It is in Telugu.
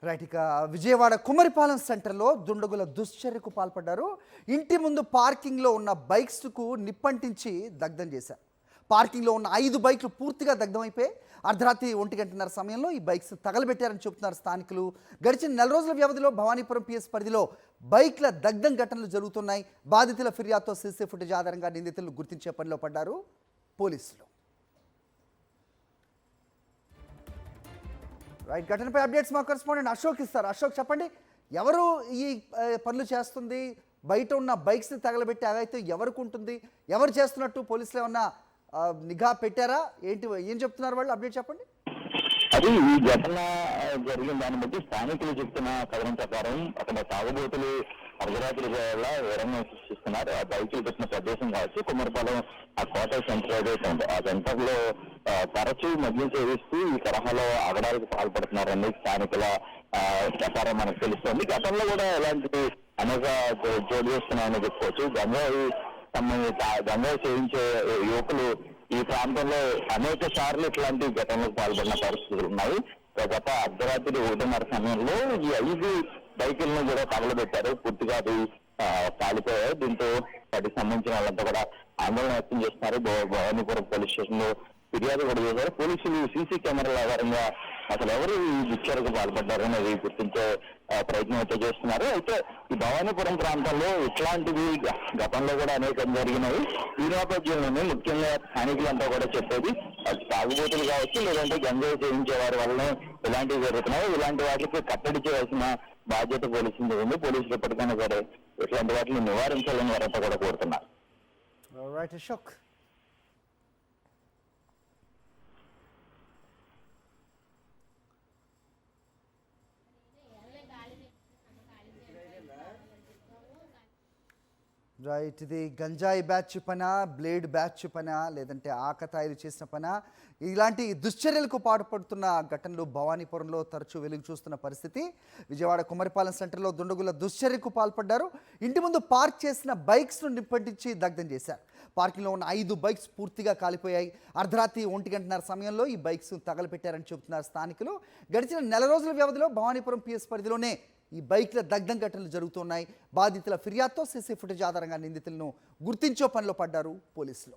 రైట్. ఇక విజయవాడ కుమరిపాలెం సెంటర్లో దుండగుల దుశ్చర్యకు పాల్పడ్డారు. ఇంటి ముందు పార్కింగ్లో ఉన్న బైక్స్కు నిప్పంటించి దగ్ధం చేశారు. పార్కింగ్లో ఉన్న 5 బైక్లు పూర్తిగా దగ్ధమైపోయి అర్ధరాత్రి 1:30 సమయంలో ఈ బైక్స్ తగలబెట్టారని చెబుతున్నారు స్థానికులు. గడిచిన నెల రోజుల వ్యవధిలో భవానీపురం పిఎస్ పరిధిలో బైక్ల దగ్ధం ఘటనలు జరుగుతున్నాయి. బాధితుల ఫిర్యాదుతో సీసీ ఫుటేజ్ ఆధారంగా నిందితులను గుర్తించే పనిలో పడ్డారు పోలీసులు. రైట్, ఘటనపై అప్డేట్స్ మా కరెస్పాండెంట్ అశోక్ ఇస్తారు. అశోక్, చెప్పండి, ఎవరు ఈ పనులు చేస్తుంది? బయట ఉన్న బైక్స్ని తగలబెట్టి అదైతే ఎవరికి ఉంటుంది? ఎవరు చేస్తున్నట్టు పోలీసులు ఏమన్నా నిఘా పెట్టారా? ఏం చెప్తున్నారు వాళ్ళు? అప్డేట్ చెప్పండి. అది ఈ ఘటన జరిగిన దాన్ని బట్టి స్థానికులు చెప్తున్న కథనం ప్రకారం అక్కడ తాగుబోతులు అర్ధరాత్రి వేళ వివరంగా సృష్టిస్తున్నారు. ఆ బైకులు పెట్టిన ప్రదేశం కావచ్చు కుమ్మరిపాలెం ఆ కోట సెంటర్ ఏదైతే ఉందో ఆ సెంటర్ లో తరచూ మద్యం సేవిస్తూ ఈ తరహాలో అగడాలకు పాల్పడుతున్నారని స్థానికుల ప్రకారం మనకు తెలుస్తోంది. గతంలో కూడా ఎలాంటి అనేక జోడు చేస్తున్నాయని చెప్పుకోవచ్చు. గంజాయి సేవించే యువకులు ఈ ప్రాంతంలో అనేక సార్లు ఇట్లాంటి ఘటనలకు పాల్పడిన పరిస్థితులు ఉన్నాయి. గత అర్ధరాత్రి 1:30 సమయంలో ఈ 5 బైకులను కూడా తగలబెట్టారు. పూర్తిగా అది కాలిపోయాయి. దీంతో వాటికి సంబంధించిన వాళ్ళంతా కూడా ఆందోళన వ్యక్తం చేస్తున్నారు. భవానీపురం పోలీస్ స్టేషన్ లో ఫిర్యాదు కూడా చేశారు. పోలీసులు సీసీ కెమెరాల ఆధారంగా అసలు ఎవరు ఈ దుశ్చర్యకు పాల్పడ్డారు అనేది గుర్తించే ప్రయత్నం అయితే చేస్తున్నారు. అయితే ఈ భవానీపురం ప్రాంతంలో ఇట్లాంటివి గతంలో కూడా అనేకం జరిగినాయి. ఈ నేపథ్యంలోనే ముఖ్యంగా స్థానికులంతా కూడా చెప్పేది తాగుబోతులు కావచ్చు, లేదంటే గంజాయి సేవించే వారి వల్లనే ఇలాంటివి జరుగుతున్నాయి. ఇలాంటి వాటికి కట్టడి చేయాల్సిన బాధ్యత పోలీసులు ఉంది. పోలీసులు ఎప్పటికైనా సరే ఇట్లాంటి వాటిని నివారించాలని వారంతా కూడా కోరుతున్నారు. రైట్, ఇది గంజాయి బ్యాచ్ పనా, బ్లేడ్ బ్యాచ్ పనా, లేదంటే ఆకతాయిలు చేసిన పనా? ఇలాంటి దుశ్చర్యలకు పాటుపడుతున్న ఘటనలు భవానీపురంలో తరచూ వెలుగు చూస్తున్న పరిస్థితి. విజయవాడ కుమరిపాలెం సెంటర్లో దుండగుల దుశ్చర్యకు పాల్పడ్డారు. ఇంటి ముందు పార్క్ చేసిన బైక్స్ను నిప్పంటించి దగ్ధం చేశారు. పార్కింగ్లో ఉన్న 5 బైక్స్ పూర్తిగా కాలిపోయాయి. అర్ధరాత్రి 1:30 సమయంలో ఈ బైక్స్ తగలపెట్టారని చెబుతున్నారు స్థానికులు. గడిచిన నెల రోజుల వ్యవధిలో భవానీపురం పిఎస్ పరిధిలోనే ఈ బైక్ల దగ్ధం ఘటనలు జరుగుతున్నాయి. బాధితుల ఫిర్యాదుతో సీసీ ఫుటేజ్ ఆధారంగా నిందితులను గుర్తించే పనిలో పడ్డారు పోలీసులు.